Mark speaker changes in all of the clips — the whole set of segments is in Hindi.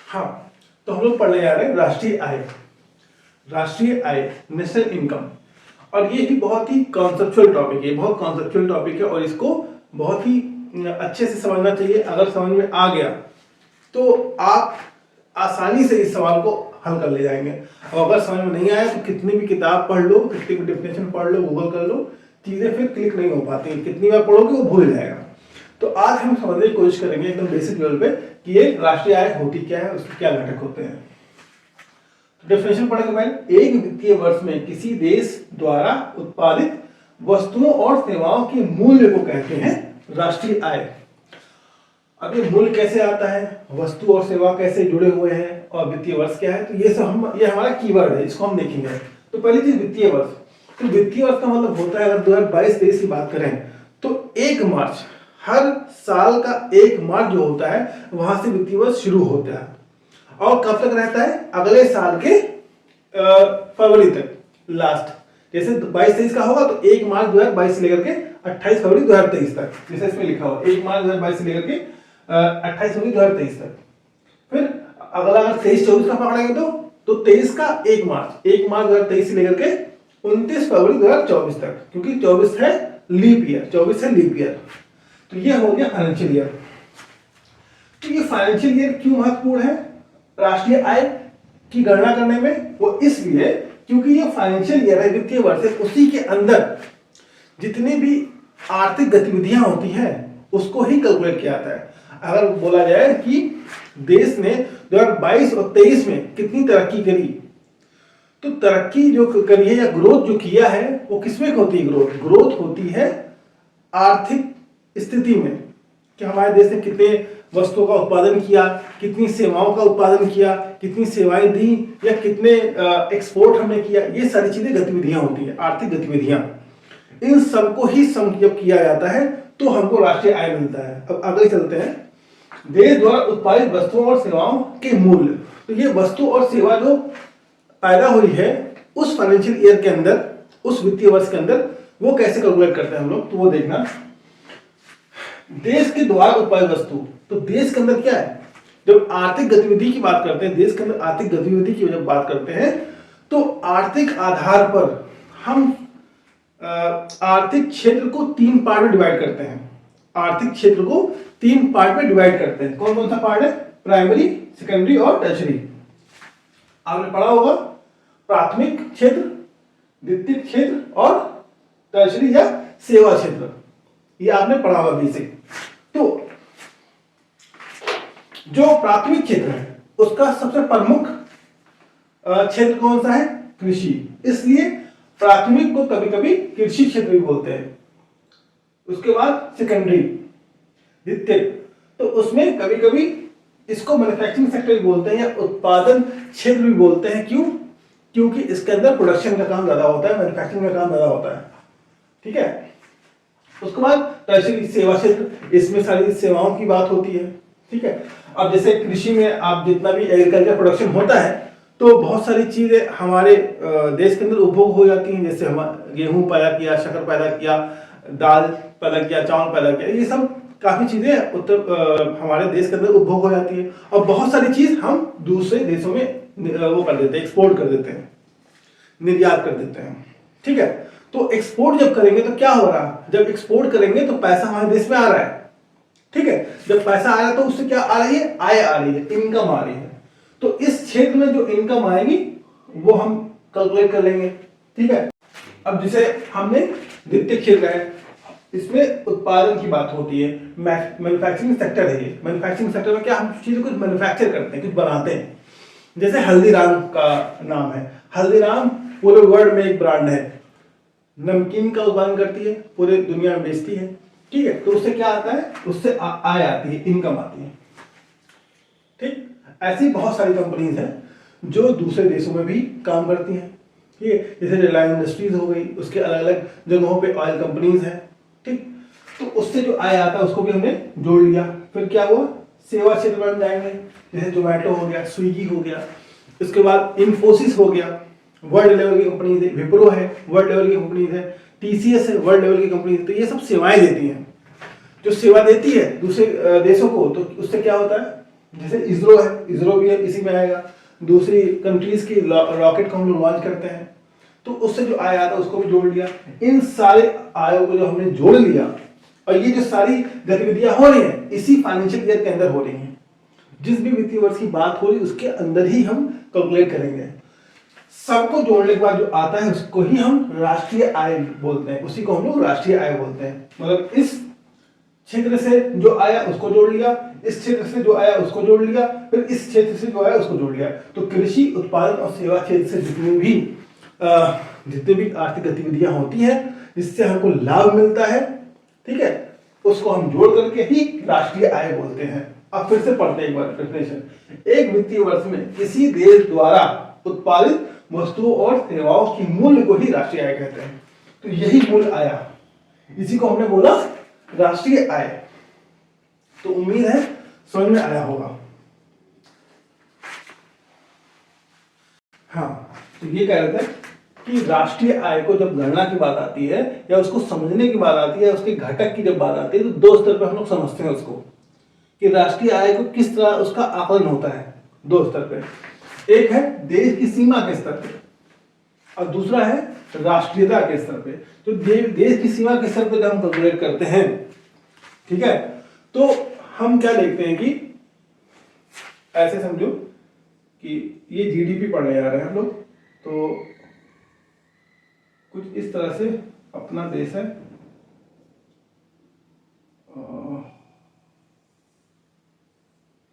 Speaker 1: हाँ, तो हम लोग पढ़ने जा रहे हैं राष्ट्रीय आय। राष्ट्रीय आय, नेशनल इनकम। और ये भी बहुत ही कॉन्सेप्चुअल टॉपिक है, बहुत कॉन्सेप्चुअल टॉपिक है और इसको बहुत ही अच्छे से समझना चाहिए। अगर समझ में आ गया तो आप आसानी से इस सवाल को हल कर ले जाएंगे। और अगर समझ में नहीं आया तो कितनी भी किताब पढ़ लो, कितनी भी डेफिनेशन पढ़ लो, गूगल कर लो, चीजें फिर क्लिक नहीं हो पाती। कितनी बार पढ़ोगे वो भूल जाएगा। तो आज हम समझने की कोशिश करेंगे एकदम बेसिक लेवल पे कि ये राष्ट्रीय आय होती क्या है, उसके क्या घटक होते हैं। डेफिनेशन पढ़ेंगे पहले। एक वित्तीय वर्ष में किसी देश द्वारा उत्पादित वस्तुओं और सेवाओं के मूल्य को कहते हैं राष्ट्रीय आय। अब ये मूल्य कैसे आता है, वस्तु और सेवा कैसे जुड़े हुए हैं और वित्तीय वर्ष क्या है, तो ये सब ये हमारा कीवर्ड है, इसको हम देखेंगे। तो पहली चीज वित्तीय वर्ष। तो वित्तीय वर्ष का मतलब होता है, अगर 2022-23 की बात करें तो 1 मार्च, हर साल का 1 मार्च जो होता है वहां से वित्तीय वर्ष शुरू होता है और कब तक रहता है, अगले साल के फरवरी तक लास्ट। जैसे 22-23 का होगा तो 1 मार्च 2022 से लेकर के 28 फरवरी 2023 तक, जैसे इसमें लिखा हुआ 1 मार्च 2022 से लेकर के 28 फरवरी 2023 तक। फिर अगला अगर 23-24 का पकड़ेंगे तो 23 का 1 मार्च 2023 से लेकर के 29 फरवरी 2024 तक, क्योंकि 24 है लीप ईयर, 24 है लीप ईयर। तो ये हो गया फाइनेंशियल ईयर। तो ये फाइनेंशियल ईयर क्यों महत्वपूर्ण है राष्ट्रीय आय की गणना करने में? वो इसलिए क्योंकि ये फाइनेंशियल ईयर है, वित्तीय वर्ष है, उसी के अंदर जितनी भी आर्थिक गतिविधियां होती हैं उसको ही कैलकुलेट किया जाता है। अगर बोला जाए कि देश ने 2022 और 23 में कितनी तरक्की करी, तो तरक्की जो करी है या ग्रोथ जो किया है वो किसमें होती है? ग्रोथ होती है आर्थिक स्थिति में, कि हमारे देश ने कितने वस्तुओं का उत्पादन किया, कितनी सेवाओं का उत्पादन किया, कितनी सेवाएं दी या कितने एक्सपोर्ट हमने किया। ये सारी चीजें गतिविधियां होती है, आर्थिक गतिविधियां। इन सबको ही सम जब किया जाता है तो हमको राष्ट्रीय आय मिलता है। अब अगले चलते हैं, देश द्वारा उत्पादित वस्तुओं और सेवाओं के मूल्य। तो ये वस्तु और सेवा जो पैदा हुई है उस फाइनेंशियल ईयर के अंदर, उस वित्तीय वर्ष के अंदर, वो कैसे कैलकुलेट करते हैं हम लोग, तो वो देखना। देश के द्वारा उत्पादित वस्तु, तो देश के अंदर क्या है, जब आर्थिक गतिविधि की बात करते हैं, देश के अंदर आर्थिक गतिविधि की जब बात करते हैं तो आर्थिक आधार पर हम आर्थिक क्षेत्र को 3 पार्ट में डिवाइड करते हैं। आर्थिक क्षेत्र को 3 पार्ट में डिवाइड करते हैं। कौन कौन सा पार्ट है? प्राइमरी, सेकेंडरी और टर्शरी। आपने पढ़ा होगा प्राथमिक क्षेत्र, द्वितीयक क्षेत्र और टर्शरी या सेवा क्षेत्र, ये आपने पढ़ा होगा बेसिक। तो जो प्राथमिक क्षेत्र है उसका सबसे प्रमुख क्षेत्र कौन सा है? कृषि। इसलिए प्राथमिक को कभी कभी कृषि क्षेत्र भी बोलते हैं। उसके बाद सेकेंडरी, द्वितीय, तो उसमें कभी कभी इसको मैन्युफैक्चरिंग सेक्टर भी बोलते हैं या उत्पादन क्षेत्र भी बोलते हैं। क्यों? क्योंकि इसके अंदर प्रोडक्शन का काम ज्यादा होता है, मैन्युफैक्चरिंग का काम ज्यादा होता है। ठीक है। उसके बाद टर्शरी, सेवा क्षेत्र, इसमें सारी सेवाओं की बात होती है। ठीक है। अब जैसे कृषि में आप जितना भी एग्रीकल्चर प्रोडक्शन होता है तो बहुत सारी चीजें हमारे देश के अंदर उपभोग हो जाती हैं। जैसे हम गेहूं पैदा किया, शक्कर पैदा किया, दाल पैदा किया, चावल पैदा किया, ये सब काफी चीजें हमारे देश के अंदर उपभोग हो जाती है। और बहुत सारी चीज हम दूसरे देशों में वो कर देते हैं, एक्सपोर्ट कर देते हैं, निर्यात कर देते हैं। ठीक है। तो एक्सपोर्ट जब करेंगे तो क्या हो रहा है? जब एक्सपोर्ट करेंगे तो पैसा हमारे देश में आ रहा है। ठीक है। जब पैसा आ रहा है तो उससे क्या आ रही है? आय आ रही है, इनकम आ रही है। तो इस क्षेत्र में जो इनकम आएगी वो हम कैलकुलेट कर लेंगे। ठीक है। अब जैसे हमने द्वितीय क्षेत्र है, इसमें उत्पादन की बात होती है, मैन्युफैक्चरिंग सेक्टर है ये। मैन्युफैक्चरिंग सेक्टर में क्या, हम चीजों को मैन्युफैक्चर करते हैं, कुछ बनाते हैं। जैसे हल्दीराम का नाम है, हल्दीराम पूरे वर्ल्ड में एक ब्रांड है, नमकीन का उत्पादन करती है, पूरे दुनिया में बेचती है। ठीक है। तो उससे क्या आता है? उससे आय आती है, इनकम आती है। ठीक। ऐसी बहुत सारी कंपनीज हैं जो दूसरे देशों में भी काम करती हैं। ठीक है। जैसे रिलायंस इंडस्ट्रीज हो गई, उसके अलग अलग जगहों पे ऑयल कंपनीज हैं। ठीक। तो उससे जो आय आता है उसको भी हमने जोड़ लिया। फिर क्या हुआ? सेवा क्षेत्र में जाएंगे, जैसे जोमेटो हो गया, स्विगी हो गया, उसके बाद इन्फोसिस हो गया, वर्ल्ड लेवल की कंपनीज है, विप्रो है, वर्ल्ड लेवल की कंपनीज है, टीसीएस है, वर्ल्ड लेवल की कंपनीज। तो ये सब सेवाएं देती हैं। जो सेवा देती है दूसरे देशों को, तो उससे क्या होता है? जैसे इसरो है, इसरो भी इसी में आएगा। दूसरी कंट्रीज की रॉकेट को हम लोग लॉन्च करते हैं, तो उससे जो आय आता है उसको भी जोड़ लिया। इन सारे आयों को जो हमने जोड़ लिया, और ये जो सारी गतिविधियां हो रही हैं इसी फाइनेंशियल ईयर के अंदर हो रही हैं। जिस भी वित्तीय वर्ष की बात हो रही है उसके अंदर ही हम कैलकुलेट करेंगे। सबको जोड़ने के बाद जो आता है उसको ही हम राष्ट्रीय आय बोलते हैं, उसी को हम लोग राष्ट्रीय आय बोलते हैं। मतलब इस क्षेत्र से जो आया उसको जोड़ लिया, इस क्षेत्र से जो आया उसको जोड़ लिया, फिर इस क्षेत्र से जो आया उसको जोड़ लिया। तो कृषि उत्पादन और सेवा क्षेत्र से जितनी भी आर्थिक गतिविधियां होती हैं जिससे हमको लाभ मिलता है, ठीक है, उसको हम जोड़ करके ही राष्ट्रीय आय बोलते हैं। अब फिर से पढ़ते हैं एक बार डेफिनेशन। एक वित्तीय वर्ष में किसी देश द्वारा उत्पादित वस्तुओं और सेवाओं की मूल्य को ही राष्ट्रीय आय कहते हैं। तो यही मूल्य आया, इसी को हमने बोला राष्ट्रीय आय। तो उम्मीद है समझ में आया होगा। हाँ, तो ये कह रहे थे कि राष्ट्रीय आय को जब गणना की बात आती है या उसको समझने की बात आती है, उसके घटक की जब बात आती है, तो दो स्तर पर हम लोग समझते हैं उसको कि राष्ट्रीय आय को किस तरह उसका आकलन होता है। दो स्तर पे, एक है देश की सीमा के स्तर पे और दूसरा है राष्ट्रीयता के स्तर पे। तो देश की सीमा के स्तर पे जब हम कैलकुलेट करते हैं, ठीक है, तो हम क्या देखते हैं कि ऐसे समझो कि ये जीडीपी पढ़ने जा रहे हैं हम लोग। तो कुछ इस तरह से अपना देश है,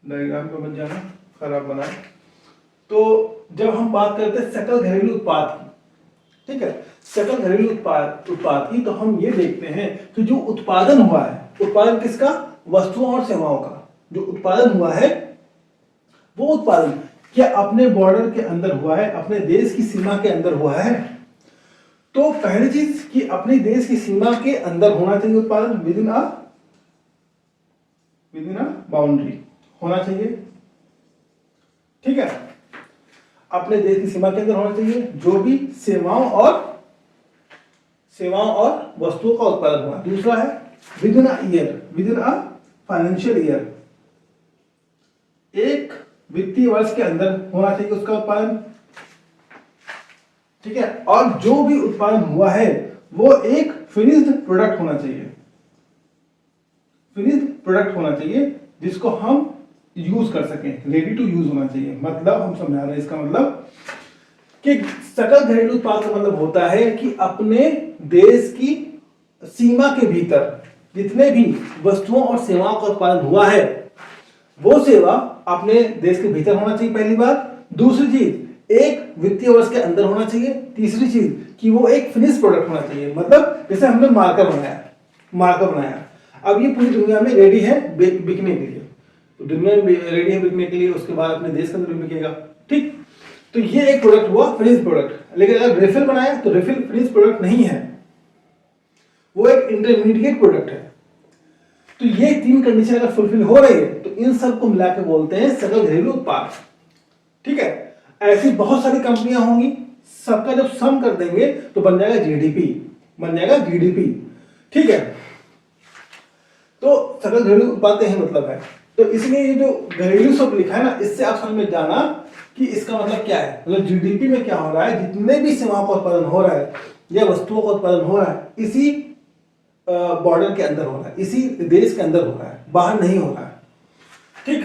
Speaker 1: डायग्राम पे मत जाना, खराब बनाए। तो जब हम बात करते हैं सकल घरेलू उत्पाद की, ठीक है, सकल घरेलू उत्पाद की, तो हम ये देखते हैं कि जो उत्पादन हुआ है, उत्पादन किसका? वस्तुओं और सेवाओं का। जो उत्पादन हुआ है वो उत्पादन क्या अपने बॉर्डर के अंदर हुआ है, अपने देश की सीमा के अंदर हुआ है? तो पहली चीज कि अपने देश की सीमा के अंदर होना चाहिए उत्पादन, विद इन अ बाउंड्री होना चाहिए, ठीक है, अपने देश की सीमा के अंदर होना चाहिए। जो भी सेवाओं और वस्तुओं का उत्पादन हुआ। दूसरा है with in a year, with in a financial year, एक वित्तीय वर्ष के अंदर होना चाहिए उसका उत्पादन, ठीक है, और जो भी उत्पादन हुआ है वो एक फिनिश्ड प्रोडक्ट होना चाहिए, फिनिश्ड प्रोडक्ट होना चाहिए जिसको हम यूज कर सकें, रेडी टू यूज होना चाहिए। मतलब हम समझा रहे हैं इसका मतलब कि सकल घरेलू उत्पाद का मतलब होता है कि अपने देश की सीमा के भीतर जितने भी वस्तुओं और सेवाओं का उत्पादन हुआ है वो सेवा अपने देश के भीतर होना चाहिए, पहली बात। दूसरी चीज एक वित्तीय वर्ष के अंदर होना चाहिए। तीसरी चीज कि वो एक फिनिश प्रोडक्ट होना चाहिए। मतलब जैसे हमने मार्कर बनाया, अब ये पूरी दुनिया में रेडी है बिकने के लिए, तो दुनिया में रेडी है बिकने के लिए, उसके बाद अपने देश के अंदर भी बिकेगा, ठीक। तो ये एक प्रोडक्ट हुआ फिनिश प्रोडक्ट। लेकिन अगर रिफिल बनाया तो रिफिल फिनिश प्रोडक्ट नहीं है, वो एक इंटरमीडिएट प्रोडक्ट है। तो ये तीन कंडीशन अगर फुलफिल हो रही है तो इन सब को मिला के बोलते हैं सकल घरेलू उत्पाद, ठीक है। ऐसी बहुत सारी कंपनियां होंगी, सबका जब सम कर देंगे तो बन जाएगा जीडीपी, ठीक है। तो सकल घरेलू उत्पाद का यही मतलब है। तो इसलिए ये जो घरेलू शब्द लिखा है ना, इससे आप समझ में जाना कि इसका मतलब क्या है। मतलब जीडीपी में क्या हो रहा है, जितने भी सेवाओं का उत्पादन हो रहा है या वस्तुओं का उत्पादन हो रहा है इसी बॉर्डर के अंदर हो रहा है, इसी देश के अंदर हो रहा है, बाहर नहीं हो रहा है, ठीक।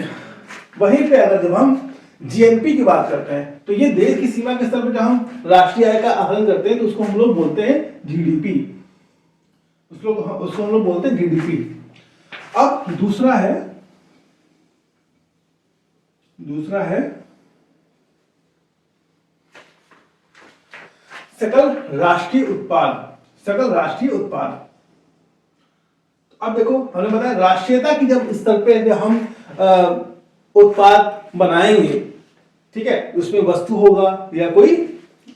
Speaker 1: वहीं पे अगर जब हम जीएनपी की बात करते हैं तो ये देश की सीमा के स्तर पर जब हम राष्ट्रीय आय का आकलन करते हैं तो उसको हम लोग बोलते हैं जीडीपी, उसको हम लोग बोलते हैं जीडीपी। अब दूसरा है सकल राष्ट्रीय उत्पाद। अब देखो हमने बताया राष्ट्रीयता की जब स्तर पे जब हम उत्पाद बनाएंगे, ठीक है, उसमें वस्तु होगा या कोई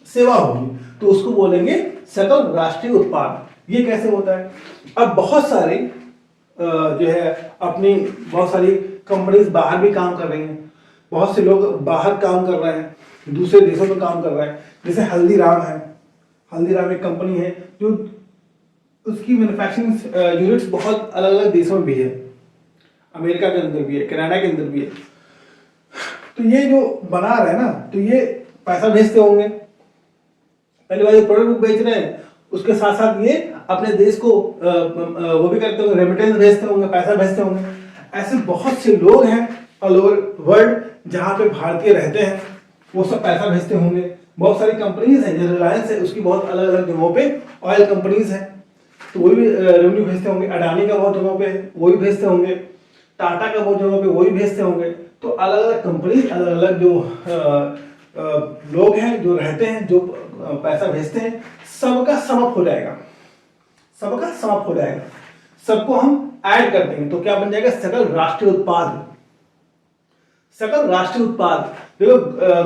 Speaker 1: सेवा होगी तो उसको बोलेंगे सकल राष्ट्रीय उत्पाद। ये कैसे होता है? अब बहुत सारी जो है अपनी बहुत सारी कंपनीज बाहर भी काम कर रही हैं, बहुत से लोग बाहर काम कर रहे हैं, दूसरे देशों में काम कर रहे हैं। जैसे हल्दीराम एक कंपनी है जो उसकी मैन्युफैक्चरिंग यूनिट्स बहुत अलग अलग देशों में भी है, अमेरिका के अंदर भी है, कनाडा के अंदर भी है। तो ये जो बना रहे हैं ना, तो ये पैसा भेजते होंगे, पहली बार प्रोडक्ट बेच रहे हैं, उसके साथ साथ ये अपने देश को वो भी करते होंगे, रेमिटेंस भेजते होंगे, पैसा भेजते होंगे। ऐसे बहुत से लोग हैं ऑल ओवर वर्ल्ड जहाँ पे भारतीय रहते हैं, वो सब पैसा भेजते होंगे। बहुत सारी कंपनीज हैं, जो रिलायंस है उसकी बहुत अलग अलग जगहों पे ऑयल कंपनीज हैं, तो वो भी रेवेन्यू भेजते होंगे। अडानी का बहुत जगहों पे वो भी भेजते होंगे, टाटा का बहुत जगहों पे वो भी भेजते होंगे। तो अलग अलग कंपनी, अलग अलग जो लोग हैं जो रहते हैं, जो पैसा भेजते हैं, सबका समअप हो जाएगा, सबका समअप हो जाएगा, सबको हम ऐड कर देंगे तो क्या बन जाएगा, सकल राष्ट्रीय उत्पाद। सकल राष्ट्रीय उत्पाद, देखो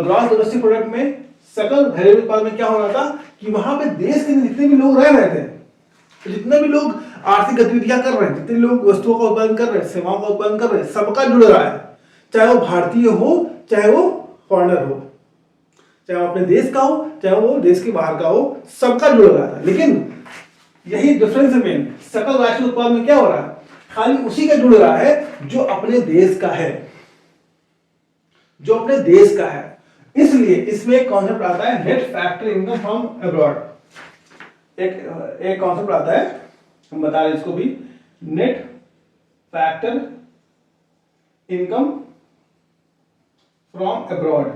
Speaker 1: ग्रॉस डोमेस्टिक प्रोडक्ट में सकल घरेलू उत्पाद में क्या हो रहा था कि वहां पे देश के जितने भी लोग रह रहे थे, तो जितने भी लोग आर्थिक गतिविधियां कर रहे हैं, जितने लोग वस्तुओं का उत्पादन कर रहे हैं, सेवाओं का उत्पादन कर रहे हैं, सबका जुड़ रहा है, चाहे वो भारतीय हो, चाहे वो फॉरेनर हो, चाहे वो अपने देश का हो, चाहे वो देश के बाहर का हो, सबका जुड़ रहा था। लेकिन यही डिफरेंस है मेन, सकल राष्ट्रीय उत्पाद में क्या हो रहा है, खाली उसी का जुड़ रहा है जो अपने देश का है, जो अपने देश का है। इसलिए इसमें एक कॉन्सेप्ट आता है net factor income from abroad. एक कॉन्सेप्ट आता है, हम बता रहे इसको भी, net factor income from abroad.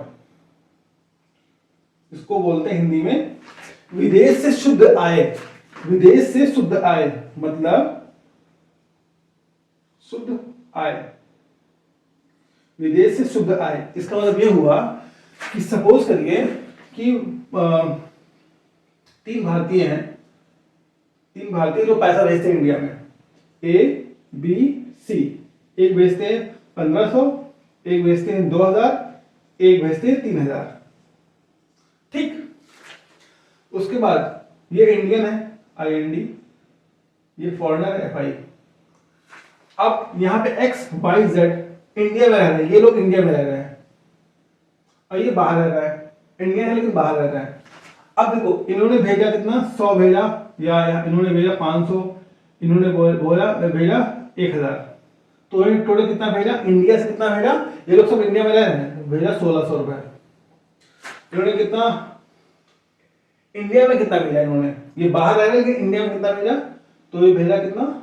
Speaker 1: इसको बोलते हैं हिंदी में विदेश से शुद्ध आय। विदेश से शुद्ध आय मतलब शुद्ध आय, विदेश से शुद्ध आय। इसका मतलब यह हुआ कि सपोज करिए कि 3 भारतीय हैं, 3 भारतीय जो पैसा भेजते हैं इंडिया में, ए बी सी। एक भेजते हैं 1500, एक भेजते हैं 2000, एक भेजते हैं 3000, ठीक। उसके बाद ये इंडियन है IND, ये फॉरेनर है FI। अब यहां पे X Y Z इंडिया में रह रहे हैं, ये लोग इंडिया में रह रहे हैं, और ये बाहर रह रहा है, इंडिया है लेकिन बाहर रह रहा है। अब देखो इन्होंने भेजा कितना, 100 भेजा, या इन्होंने भेजा 500, इन्होंने भेजा 1000, तो टोटल कितना भेजा, इंडिया से कितना भेजा, ये लोग सब इंडिया में रह रहे हैं, भेजा 1600 रुपए। इन्होंने कितना, इंडिया में कितना भेजा इन्होंने, ये बाहर रह रहे हैं इंडिया में कितना भेजा, तो ये भेजा कितना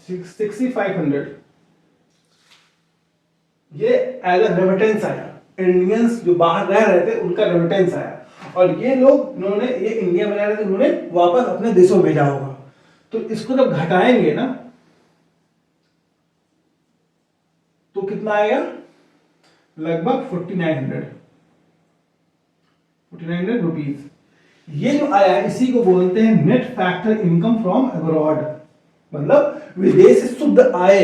Speaker 1: 6500। ये एज अ रेमिटेंस आया, इंडियंस जो बाहर रह रहे थे उनका रेमिटेंस आया, और ये लोग इन्होंने, ये इंडिया में रह रहे थे, इन्होंने वापस अपने देशों में भेजा होगा। तो इसको जब घटाएंगे ना तो कितना आएगा, लगभग 4900 रुपीज। ये जो आया है इसी को बोलते हैं net factor income from abroad, मतलब विदेश से शुद्ध आय।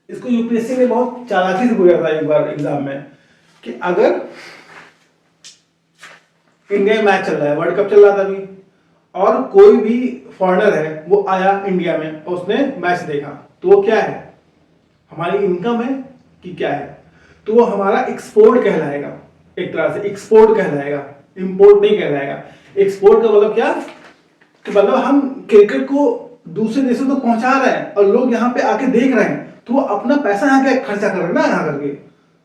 Speaker 1: इसको यूपीएससी ने बहुत चालाकी से पूछा था एक बार एग्जाम में, कि अगर इंडिया में मैच चल रहा है, वर्ल्ड कप चल रहा था अभी, और कोई भी फॉरेनर है वो आया इंडिया में और उसने मैच देखा, तो वो क्या है, हमारी इनकम है कि क्या है, तो वो हमारा एक्सपोर्ट कहलाएगा, एक तरह से एक्सपोर्ट कहलाएगा, इंपोर्ट नहीं कहलाएगा। एक्सपोर्ट का मतलब क्या, कि मतलब हम क्रिकेट को दूसरे देशों तक पहुंचा रहे हैं और लोग यहाँ पे आके देख रहे हैं, तो वो अपना पैसा यहाँ के खर्चा कर रहे हैं ना यहाँ करके,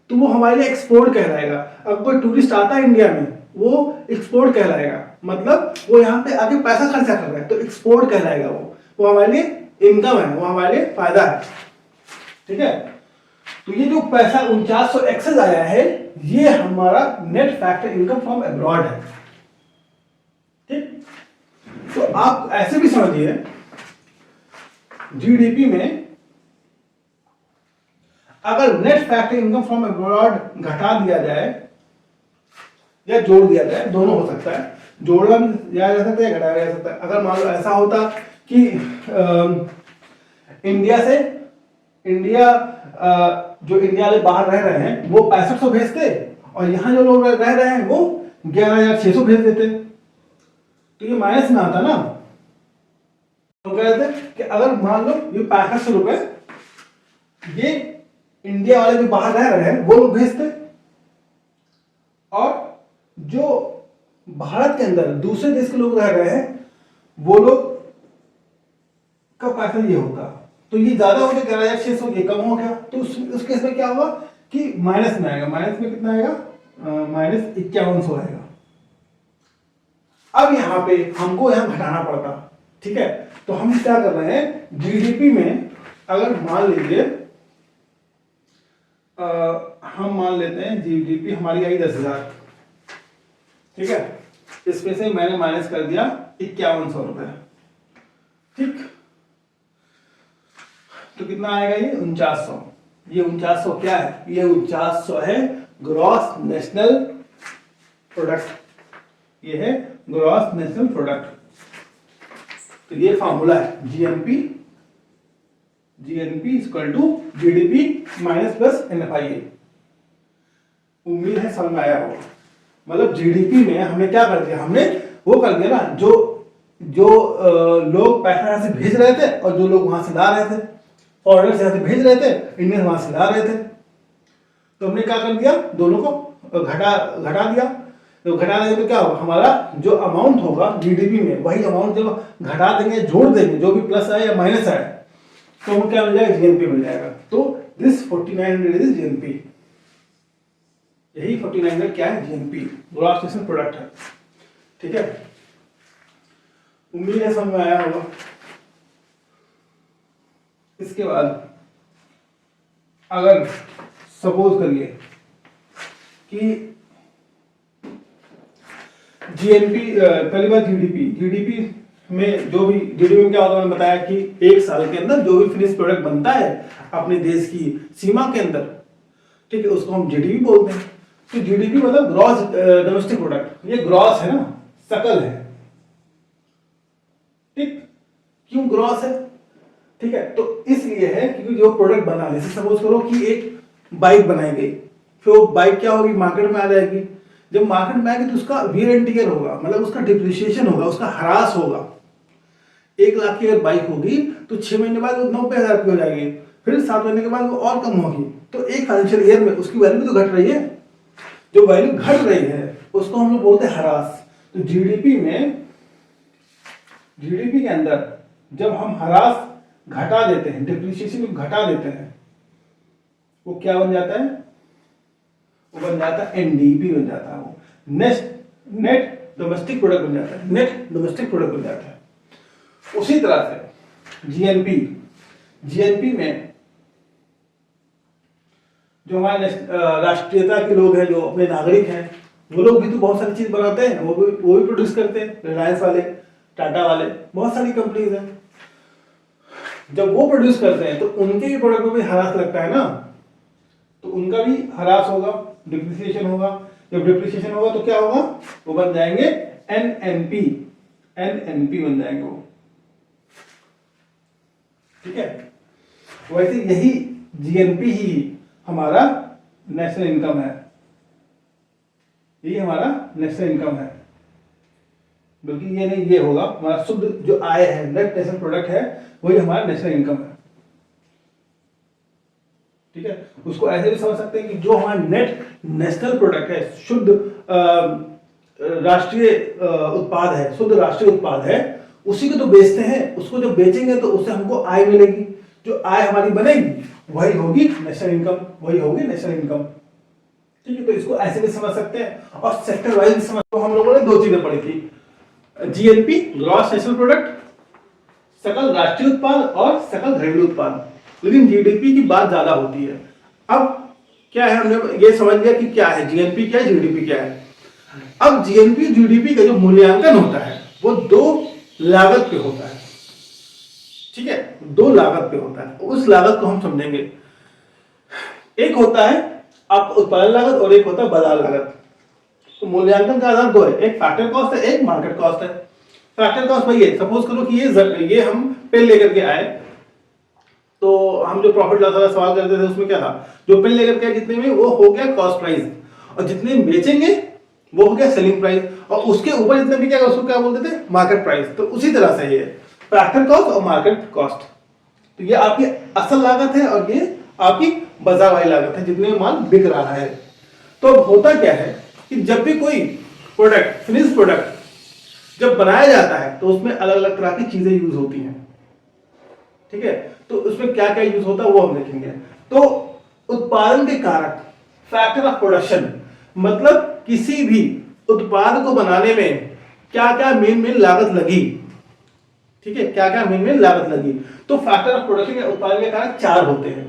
Speaker 1: तो वो हमारे लिए एक्सपोर्ट कहलाएगा। अब कोई टूरिस्ट आता है इंडिया में, वो एक्सपोर्ट कहलाएगा, मतलब वो यहाँ पे आके पैसा खर्चा कर रहा है, तो एक्सपोर्ट कहलाएगा। वो हमारे लिए इनकम है, वो हमारे लिए फायदा है, ठीक है। तो ये जो पैसा 4900 एक्सेस आया है, ये हमारा net factor income from abroad है, ठीक। तो आप ऐसे भी समझिए, जीडीपी में अगर net factor income from abroad घटा दिया जाए या जोड़ दिया जाए, दोनों हो सकता है, जोड़ना भी जा सकता है, घटाया जा सकता है। अगर मान लो ऐसा होता कि जो इंडिया वाले बाहर रह रहे हैं वो 6500 भेजते, और यहाँ जो लोग रह रहे हैं वो 11600 भेज देते, तो ये माइनस में आता ना। तो कहते कि अगर मान लो ये 6500 रुपए ये इंडिया वाले जो बाहर रह रहे हैं वो लोग भेजते, और जो भारत के अंदर दूसरे देश के लोग रह रहे हैं वो लोग का पैसा ये होगा, तो ये ज्यादा हो गया, 11600 ये कम हो गया, तो उस केस में क्या होगा कि माइनस में आएगा, माइनस में कितना आएगा, -5100 आएगा। अब यहाँ पे हमको यहाँ घटाना पड़ता, ठीक है। तो हम क्या कर रहे हैं, जीडीपी में अगर मान लीजिए हम मान लेते हैं जीडीपी हमारी आई 10,000, ठीक है, इसमें से मैंने माइनस कर दिया 5100 रुपए, ठीक। तो कितना आएगा ये 4900। ये 4900 क्या है, ये 4900 है ग्रॉस नेशनल प्रोडक्ट, ये है ग्रॉस नेशनल प्रोडक्ट। तो ये फॉर्मूला है GNP, GNP equal to GDP minus plus NFIA. उम्मीद है समझ में आया होगा। मतलब जीडीपी में हमने क्या कर दिया, हमने वो कर दिया ना, जो लोग पैसा यहाँ से भेज रहे थे और जो लोग वहां से ला रहे थे, फॉरेनर्स यहाँ से भेज रहे थे, इंडियन वहां से ला रहे थे, तो हमने क्या कर दिया, दोनों को घटा दिया। तो घटा देंगे तो क्या होगा, हमारा जो अमाउंट होगा जीडीपी में, वही अमाउंट जब घटा देंगे, जोड़ देंगे, जो भी प्लस आए या माइनस आए, तो हमें क्या मिल जाएगा, जीएनपी मिल जाएगा। तो दिस 4900 इज जीएनपी, यही 4900 क्या है, जीएनपी, ग्रॉस नेशनल प्रोडक्ट है, ठीक है। उम्मीद है समझ में आया होगा। इसके बाद अगर सपोज करिए कि जीएनपी, पहली बात जीडीपी में जो भी, जीडीपी में क्या होता है, मैंने बताया कि एक साल के अंदर जो भी फिनिश प्रोडक्ट बनता है अपने देश की सीमा के अंदर, ठीक है, उसको हम जीडीपी बोलते हैं। तो जीडीपी मतलब ग्रॉस डोमेस्टिक प्रोडक्ट, ये ग्रॉस है ना, सकल है, ठीक। क्यों ग्रॉस है, ठीक है, तो इसलिए है क्योंकि जो प्रोडक्ट बना, जैसे सपोज करो कि एक बाइक बनाई गई, फिर वो बाइक क्या होगी, मार्केट में आ जाएगी। जब मार्केट में आएगी तो उसका वियर एंड टियर होगा, मतलब उसका डिप्रिसिएशन होगा, उसका ह्रास होगा। 1 लाख की अगर बाइक होगी तो 6 महीने बाद वो 90,000 की हो जाएगी, फिर 7 महीने के बाद वो और कम होगी। तो एक फाइनेंशियल ईयर में उसकी वैल्यू तो घट रही है, जो वैल्यू घट रही है उसको हम लोग बोलते हैं ह्रास। तो जीडीपी में, जीडीपी के अंदर जब हम ह्रास घटा देते हैं, डिप्रिसिएशन को घटा देते हैं, वो क्या बन जाता है, वो बन जाता है एनडीपी बन जाता है, वो नेट डोमेस्टिक प्रोडक्ट बन जाता है, नेट डोमेस्टिक प्रोडक्ट बन जाता है। उसी तरह से जीएनपी में जो हमारे राष्ट्रीयता के लोग हैं, जो अपने नागरिक हैं, वो लोग भी तो बहुत सारी चीज बनाते हैं, वो भी प्रोड्यूस करते हैं, रिलायंस वाले, टाटा वाले, बहुत सारी कंपनीज हैं। जब वो प्रोड्यूस करते हैं तो उनके भी प्रोडक्ट में भी ह्रास लगता है ना, तो उनका भी ह्रास होगा, डिप्रिसिएशन होगा। जब डिप्रिसिएशन होगा तो क्या होगा, वो बन जाएंगे एनएनपी बन जाएंगे वो, ठीक है। वैसे यही जीएनपी ही हमारा नेशनल इनकम है, यही हमारा नेशनल इनकम है, बल्कि ये नहीं, ये होगा हमारा शुद्ध जो आय है, नेट नेशनल प्रोडक्ट है, वही हमारा नेशनल इनकम है, ठीक है। उसको ऐसे भी समझ सकते हैं कि जो हमारा नेट नेशनल प्रोडक्ट है, शुद्ध राष्ट्रीय उत्पाद है, शुद्ध राष्ट्रीय उत्पाद है, उसी को तो बेचते हैं, उसको जब बेचेंगे तो उससे हमको आय मिलेगी, जो आय हमारी बनेगी वही होगी नेशनल इनकम, वही होगी नेशनल इनकम, ठीक है। तो इसको ऐसे भी समझ सकते हैं और सेक्टर वाइज भी समझ। तो हम लोगों ने 2 चीजें पढ़ी थी, जीएनपी ग्रॉस नेशनल प्रोडक्ट, सकल राष्ट्रीय उत्पाद और सकल घरेलू उत्पाद, लेकिन जीडीपी की बात ज्यादा होती है। अब क्या है, हमने ये समझ लिया कि क्या है जीएनपी, क्या है जीडीपी, क्या है। अब जीएनपी जीडीपी का जो मूल्यांकन होता है वो 2 लागत पे होता है, ठीक है, 2 लागत पे होता है। उस लागत को हम समझेंगे, एक होता है आपका उत्पादन लागत और एक होता है बाजार लागत। तो मूल्यांकन का आधार 2 है, एक फैक्टर कॉस्ट है, एक मार्केट कॉस्ट है। फैक्टर कॉस्ट वही है, सपोज करो कि ये हम पेन लेकर के आए, तो हम जो प्रॉफिट लॉस वाला सवाल करते थे उसमें क्या था, जो पेन लेकर के आए जितने में, वो हो गया कॉस्ट प्राइस, और जितने बेचेंगे वो हो गया सेलिंग प्राइस, और उसके ऊपर जितने भी क्या उसको क्या बोलते थे, मार्केट प्राइस। तो उसी तरह से ये फैक्टर कॉस्ट और मार्केट कॉस्ट, तो ये आपकी असल लागत है और ये आपकी बाजार वाली लागत है, जितने में माल बिक रहा है। तो अब होता क्या है कि जब भी कोई प्रोडक्ट, फिनिश प्रोडक्ट जब बनाया जाता है तो उसमें अलग अलग तरह की चीजें यूज होती हैं, ठीक है। तो उसमें क्या क्या यूज होता है वो हम देखेंगे। तो उत्पादन के कारक, फैक्टर ऑफ प्रोडक्शन, मतलब किसी भी उत्पाद को बनाने में क्या क्या मेन लागत लगी, ठीक है, क्या क्या मेन लागत लगी। तो फैक्टर ऑफ प्रोडक्शन या उत्पादन के कारक 4 होते हैं।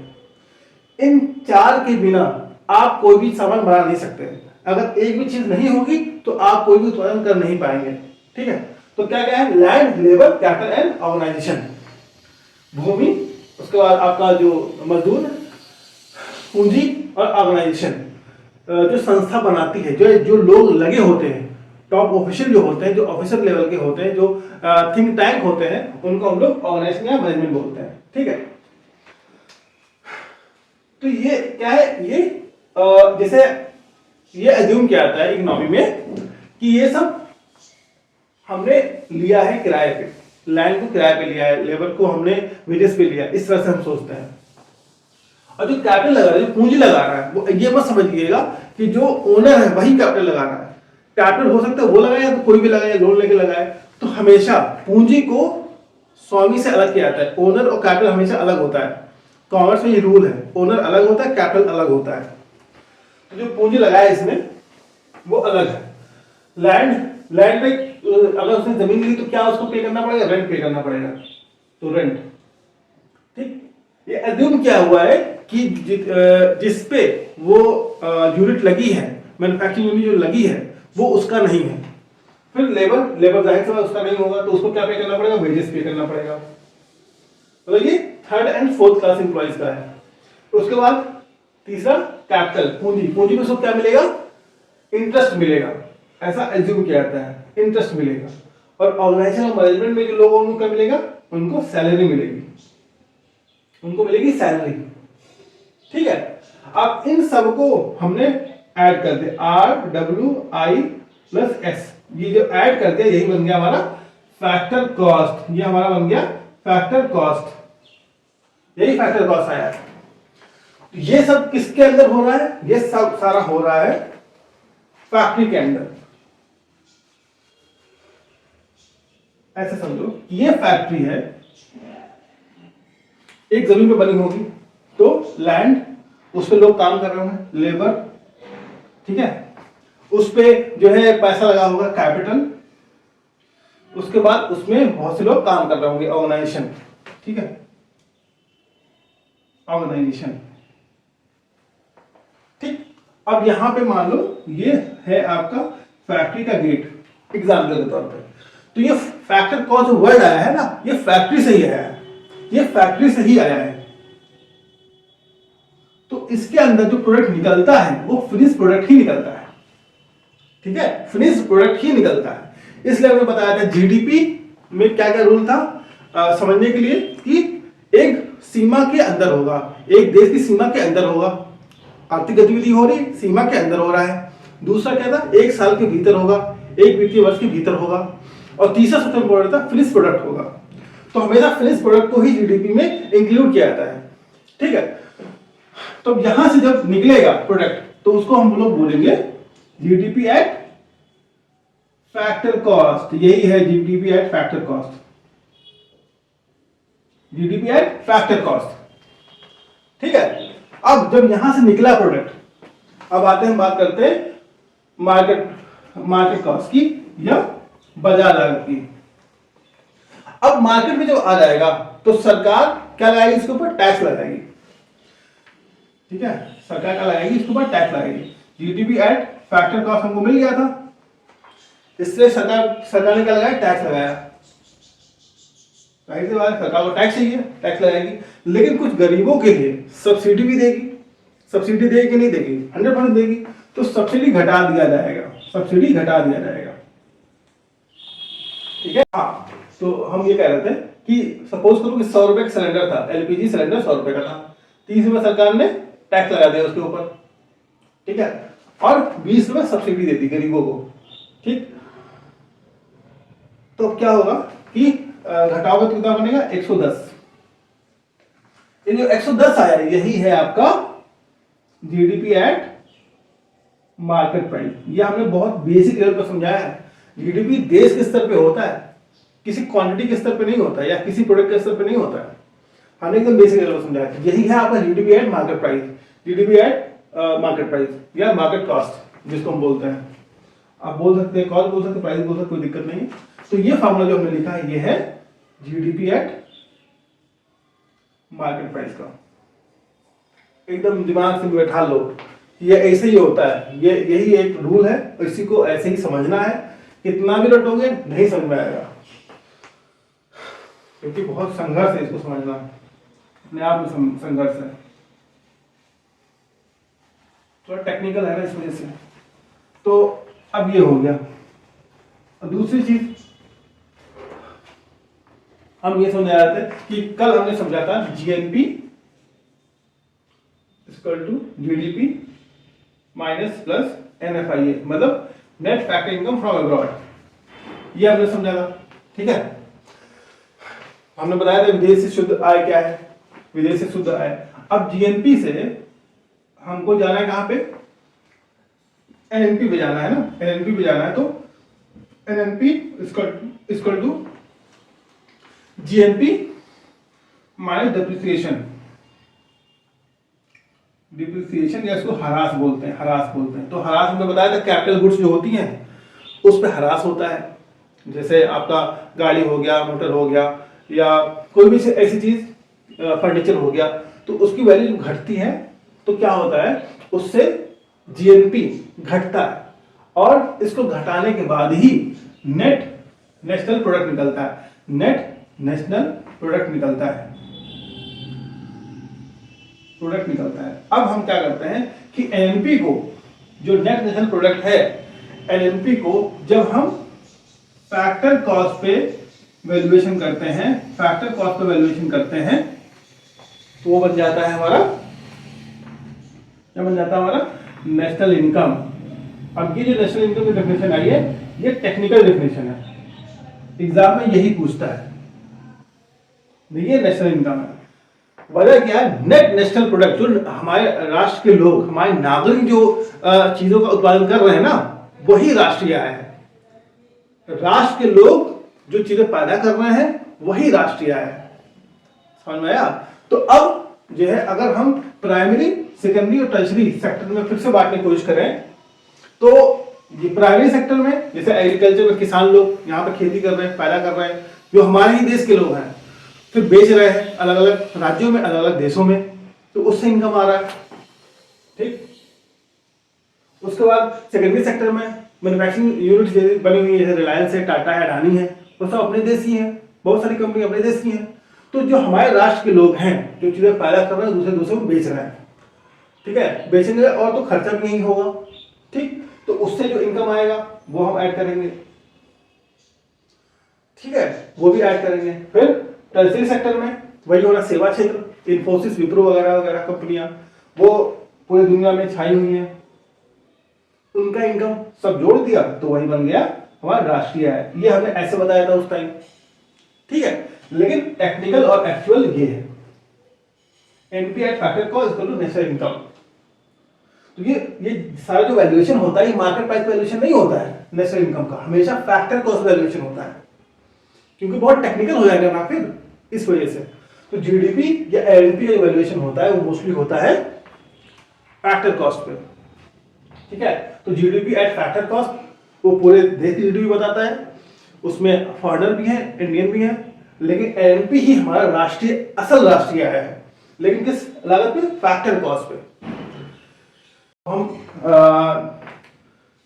Speaker 1: इन 4 के बिना आप कोई भी सामान बना नहीं सकते। अगर एक भी चीज नहीं होगी तो आप कोई भी उत्पादन कर नहीं पाएंगे, ठीक है। तो क्या क्या है, land, labour, capital and organisation, भूमि, उसके बाद आपका जो मजदूर, पूंजी और ऑर्गेनाइजेशन, जो संस्था बनाती है, जो लोग लगे होते हैं, टॉप ऑफिशियल जो होते हैं, जो ऑफिसर लेवल के होते हैं, जो थिंक टैंक होते हैं, उनको हम लोग ऑर्गेनाइजेशन या मैनेजमेंट बोलते हैं, ठीक है। तो ये क्या है, ये जैसे ये एज्यूम किया जाता है इकोनॉमी में कि ये सब हमने लिया है किराए पे, लैंड को किराए पे लिया है, लेबर को हमने वेजेस पे लिया, इस तरह से हम सोचते हैं। और जो कैपिटल लगा रहा है, जो पूंजी लगा रहा है, वो ये मत समझिएगा कि जो ओनर है वही कैपिटल लगा रहा है। कैपिटल हो सकता है वो लगाए या तो कोई भी लगाए, लोन लेके लगाए। तो हमेशा पूंजी को स्वामी से अलग किया जाता है, ओनर और कैपिटल हमेशा अलग होता है। कॉमर्स में ये रूल है, ओनर अलग होता है, कैपिटल अलग होता है। तो जो पूंजी लगाया इसमें वो अलग है। लैंड पे अगर उसने जमीन ली तो क्या उसको पे करना पड़ेगा, रेंट पे करना पड़ेगा, तो रेंट, ठीक। ये एज्यूम क्या हुआ है कि जिस पे वो यूनिट लगी है, मैन्युफैक्चरिंग यूनिट जो लगी है वो उसका नहीं है। फिर लेबर जाहिर सी बात उसका नहीं होगा, तो उसको क्या पे करना पड़ेगा, वेजेस पे करना पड़ेगा। तो ये third and fourth class employees का है। उसके बाद तीसरा कैपिटल, पूंजी में उसको क्या मिलेगा, इंटरेस्ट मिलेगा, ऐसा एज्यूम किया जाता है, इंटरेस्ट मिलेगा। और ऑर्गेनाइजेशन और मैनेजमेंट में जो लोग उनको क्या मिलेगा, उनको सैलरी मिलेगी, उनको मिलेगी सैलरी, ठीक है। अब इन सबको हमने ऐड कर दिया, RWI प्लस S, ये जो ऐड कर दिया यही बन गया हमारा फैक्टर कॉस्ट, ये हमारा बन गया फैक्टर कॉस्ट, यही फैक्टर कॉस्ट आया है। ये सब किसके अंदर हो रहा है, ये सब सारा हो रहा है फैक्ट्री के अंदर। ऐसे समझो ये फैक्ट्री है, एक जमीन पे बनी होगी, तो लैंड, उस पे लोग काम कर रहे होंगे, लेबर, ठीक है, उस पे जो है पैसा लगा होगा, कैपिटल, उसके बाद उसमें बहुत से लोग काम कर रहे होंगे, ऑर्गेनाइजेशन, ठीक है, ऑर्गेनाइजेशन, ठीक। अब यहां पे मान लो ये है आपका फैक्ट्री का गेट, एग्जाम्पल के तौर पे। तो ये फैक्टर कॉस्ट जो वर्ड आया है ना, ये फैक्ट्री से ही आया है, ये फैक्ट्री से ही आया है। तो इसके अंदर जो प्रोडक्ट निकलता है वो फिनिश प्रोडक्ट ही निकलता है, ठीक है, फिनिश प्रोडक्ट ही निकलता है। इसलिए हमने बताया था जीडीपी में क्या क्या रूल था, समझने के लिए कि एक सीमा के अंदर होगा, एक देश की सीमा के अंदर होगा, आर्थिक गतिविधि हो रही सीमा के अंदर हो रहा है। दूसरा क्या था, एक साल के भीतर होगा, एक वित्तीय वर्ष के भीतर होगा। और तीसरा सबसे इंपॉर्टेंट था, फिनिश प्रोडक्ट होगा। तो हमेशा फिनिश प्रोडक्ट को ही जीडीपी में इंक्लूड किया जाता है, ठीक है। तो यहां से जब निकलेगा प्रोडक्ट तो उसको हम लोग बोलेंगे जीडीपी एट फैक्टर कॉस्ट, यही है GDP at factor cost, GDP at factor cost, ठीक है। अब जब यहां से निकला प्रोडक्ट, अब आते हैं बात करते हैं मार्केट कॉस्ट की या बाजार लागत की। अब मार्केट में जब आ जाएगा तो सरकार क्या लगाएगी, इसके ऊपर टैक्स लगाएगी, ठीक है, सरकार क्या लगाएगी, इसके ऊपर टैक्स लगाएगी। जीडीपी एट फैक्टर कॉस्ट हमको मिल गया था, इससे सरकार ने क्या लगाया, टैक्स लगाया। जाहिर सी बात है सरकार को टैक्स चाहिए, टैक्स लगाएगी। लेकिन कुछ गरीबों के लिए सब्सिडी भी देगी, सब्सिडी देगी कि नहीं देगी, 100% देगी। तो सब्सिडी घटा दिया जाएगा, सब्सिडी घटा दिया जाएगा, ठीक है। हाँ, तो हम ये कह रहे थे कि सपोज करो कि 100 रुपए का सिलेंडर था, एलपीजी सिलेंडर 100 रुपए का था, 30 रुपए सरकार ने टैक्स लगा दिया उसके ऊपर, ठीक है, और 20 रुपए सब्सिडी देती गरीबों को, ठीक। तो क्या होगा कि घटाओगे तो कितना बनेगा, 110। ये जो 110 आया यही है आपका जीडीपी एट मार्केट प्राइस। ये हमने बहुत बेसिक लेवल पर समझाया है। जीडीपी देश के स्तर पे होता है, किसी क्वांटिटी के स्तर पे नहीं होता है, या किसी प्रोडक्ट के स्तर पे नहीं होता है। हमने एकदम बेसिक लेवल पर समझाया, यही है आपका GDP at market price. GDP at market price या मार्केट कॉस्ट जिसको हम बोलते हैं। आप बोल सकते हैं कॉस्ट बोल सकते हैं, प्राइस बोल सकते हैं, कोई दिक्कत नहीं है। तो ये फॉर्मूला जो हमने लिखा है ये है जीडीपी एट मार्केट प्राइस का। एकदम दिमाग से बैठा लो, ये ऐसे ही होता है, ये यही एक रूल है, इसी को ऐसे ही समझना है। कितना भी रटोगे नहीं समझ में आएगा, क्योंकि बहुत संघर्ष है इसको समझना, अपने आप में संघर्ष है, थोड़ा टेक्निकल है ना इस वजह से। तो अब ये हो गया। और दूसरी चीज हम ये समझ रहे थे कि कल हमने समझा था GNP equal to GDP minus plus NFIA, मतलब net factor income from abroad, ये हमने समझा था। ठीक है, हमने बताया था विदेश से शुद्ध आय क्या है, विदेश से शुद्ध आय। अब जीएनपी से हमको जाना है कहां पे, एनएनपी पे जाना है ना, एनएनपी पे जाना है। तो NNP equal to GNP minus depreciation, depreciation या इसको हरास बोलते हैं, हरास बोलते हैं। तो हरास हमने बताया था कैपिटल गुड्स जो होती हैं उस पे हरास होता है, जैसे आपका गाड़ी हो गया, मोटर हो गया, या कोई भी ऐसी चीज फर्नीचर हो गया, तो उसकी वैल्यू घटती है तो क्या होता है, उससे जीएनपी घटता है, और इसको घटाने के बाद ही नेट नेशनल प्रोडक्ट निकलता है, नेट नेशनल प्रोडक्ट निकलता है, प्रोडक्ट निकलता है। अब हम क्या करते हैं कि एनएनपी को, जो नेट नेशनल प्रोडक्ट है, एनएनपी को जब हम फैक्टर कॉस्ट पे वैल्यूएशन करते हैं, फैक्टर कॉस्ट पे वैल्यूएशन करते हैं, तो वो बन जाता है हमारा, क्या बन जाता है हमारा, नेशनल इनकम। अब ये जो नेशनल इनकम की डेफिनेशन आई है, ये टेक्निकल डेफिनेशन है, एग्जाम में यही पूछता है। देखिए नेशनल इनकम है, वजह क्या है, नेट नेशनल प्रोडक्ट, जो हमारे राष्ट्र के लोग, हमारे नागरिक जो चीजों का उत्पादन कर रहे हैं ना, वही राष्ट्रीय आय है। राष्ट्र के लोग जो चीजें पैदा कर रहे हैं वही राष्ट्रीय आय है, समझ में आया। तो अब जो है, अगर हम प्राइमरी, सेकेंडरी और टर्शरी सेक्टर में फिर से बांटने की कोशिश करें, तो ये प्राइमरी सेक्टर में जैसे एग्रीकल्चर में किसान लोग यहाँ पे खेती कर रहे हैं, पैदा कर रहे हैं, जो हमारे ही देश के लोग हैं, फिर बेच रहे हैं अलग अलग राज्यों में, अलग अलग देशों में, तो उससे इनकम आ रहा है। ठीक, उसके बाद सेकेंडरी सेक्टर में मैन्युफैक्चरिंग यूनिट बनी हुई है, जैसे रिलायंस है, टाटा है, अडानी है, वो सब अपने देश की है, बहुत सारी कंपनी अपने देश की है। तो जो हमारे राष्ट्र के लोग हैं, जो चीजें पैदा कर रहे हैं, दूसरे देशों में बेच रहे हैं, ठीक है, बेचेंगे और तो खर्चा भी यही होगा। ठीक, तो उससे जो इनकम आएगा वो हम ऐड करेंगे, ठीक है, वो भी ऐड करेंगे। फिर टर्शरी सेक्टर में वही होना, सेवा क्षेत्र, इन्फोसिस, विप्रो वगैरह वगैरह कंपनियां, वो पूरी दुनिया में छाई हुई हैं, उनका इनकम सब जोड़ दिया तो वही बन गया हमारा राष्ट्रीय आय। ये हमने ऐसे बताया था उस टाइम, ठीक है। लेकिन टेक्निकल और एक्चुअल ये है, NP at factor cost equal to national income. तो ये सारा जो वैल्यूएशन होता है, ये मार्केट प्राइस वैल्यूएशन नहीं होता है नेशनल इनकम का, हमेशा फैक्टर कॉस्ट वैल्यूएशन होता है, क्योंकि बहुत टेक्निकल हो जाएगा ना फिर, इस वजह से। तो जीडीपी या एलपी का जो वैल्यूएशन होता है वो मोस्टली होता है फैक्टर कॉस्ट पे, ठीक है। तो जीडीपी एट फैक्टर कॉस्ट वो पूरे देश की जीडीपी बताता है, उसमें फॉरेनर भी है, इंडियन भी है, लेकिन एनपी ही हमारा राष्ट्रीय, असल राष्ट्रीय आय है, लेकिन किस लागत पे, फैक्टर कॉस्ट पे। हम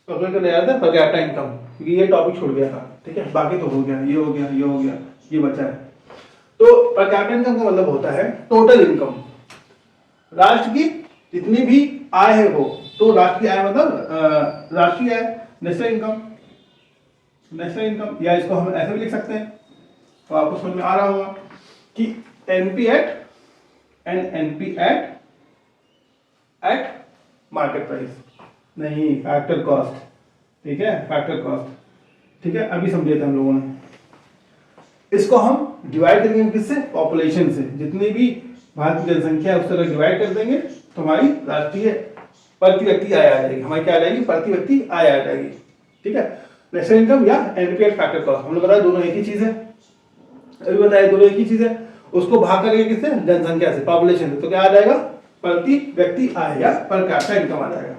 Speaker 1: पकड़ कर ले आया था पर कैपिटा इनकम, क्योंकि ये टॉपिक छूट गया था, ठीक है, बाकी तो हो गया, ये हो गया, ये हो गया, ये बचा है। तो पर कैपिटा इनकम का मतलब होता है टोटल इनकम, राष्ट्र की जितनी भी आय है वो, तो राष्ट्र की आय मतलब राष्ट्रीय आय, नेशनल इनकम, नेशनल इनकम, या इसको हम ऐसे भी लिख सकते हैं, तो आपको समझ में आ रहा होगा कि एनपी एट मार्केट प्राइस, नहीं फैक्टर कॉस्ट, ठीक है, फैक्टर कॉस्ट, ठीक है। अभी समझे थे हम लोगों ने, इसको हम डिवाइड करेंगे किससे, पॉपुलेशन से, जितनी भी भारत की जनसंख्या है उस तरह डिवाइड कर देंगे तो हमारी राष्ट्रीय प्रति व्यक्ति आय आ जाएगी, हमारी क्या आ जाएगी, प्रति व्यक्ति आय आ जाएगी, ठीक है। नेशनल इनकम या एनपी एट फैक्टर कॉस्ट, हमने बताया दोनों एक ही चीज है, अभी बताया दोनों एक ही चीज है। उसको भाग करेंगे किससे, जनसंख्या से, पॉपुलेशन से, तो क्या आ जाएगा, प्रति व्यक्ति आय या पर कैपिटा इनकम आ जाएगा।